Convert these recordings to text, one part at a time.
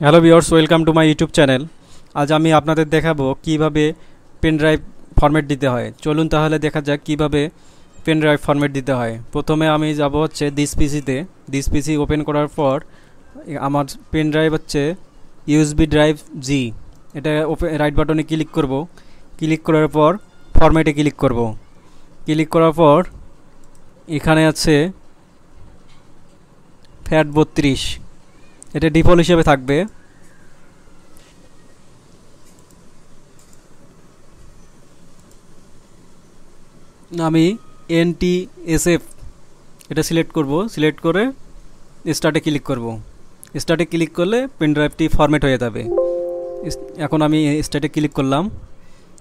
Hello viewers, welcome to my YouTube channel. আজ আমি আপনাদের দেখাবো কিভাবে পেন ড্রাইভ ফরম্যাট দিতে হয়। চলুন তাহলে দেখা যাক কিভাবে পেন ড্রাইভ ফরম্যাট দিতে হয়। প্রথমে আমি যাব হচ্ছে দিস পিসি ওপেন করার পর আমার পেন ড্রাইভ হচ্ছে ইউএসবি ড্রাইভ জি। এটা রাইট বাটনে ক্লিক করব। ক্লিক করার পর ফরম্যাটে ক্লিক করব। ক্লিক করার পর এখানে আছে FAT32, এটা ডিফল্ট হিসেবে থাকবে। আমি NTSF এটা সিলেক্ট করব। সিলেক্ট করে স্টার্টে ক্লিক করব। স্টার্টে ক্লিক করলে পেন ড্রাইভটি ফরম্যাট হয়ে যাবে। এখন আমি স্টার্টে ক্লিক করলাম।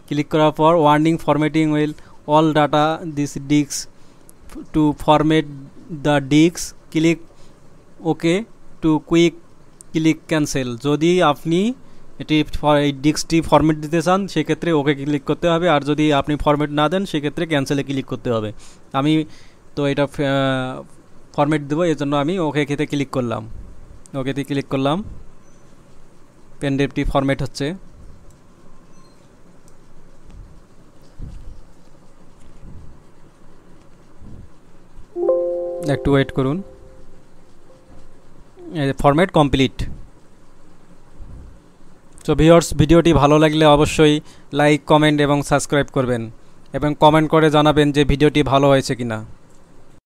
ক্লিক করার পর warning formatting will all data this disk to format the disk, click okay to quick click cancel. যদি আপনি এই ডিস্কটি ফরম্যাট দিতে চান সেক্ষেত্রে ওকে ক্লিক করতে হবে, আর যদি আপনি ফরম্যাট না দেন সেক্ষেত্রে ক্যান্সেলে ক্লিক করতে হবে। আমি তো এটা ফরম্যাট দেবো, এর জন্য আমি ওকে খেতে ক্লিক করলাম। ওকেতে ক্লিক করলাম, পেন ড্রাইভটি ফরম্যাট হচ্ছে। একটু ওয়েট করুন। Format complete. তো ভিউয়ার্স, ভিডিওটি ভালো লাগলে অবশ্যই লাইক, কমেন্ট এবং সাবস্ক্রাইব করবেন এবং কমেন্ট করে জানাবেন যে ভিডিওটি ভালো হয়েছে কিনা।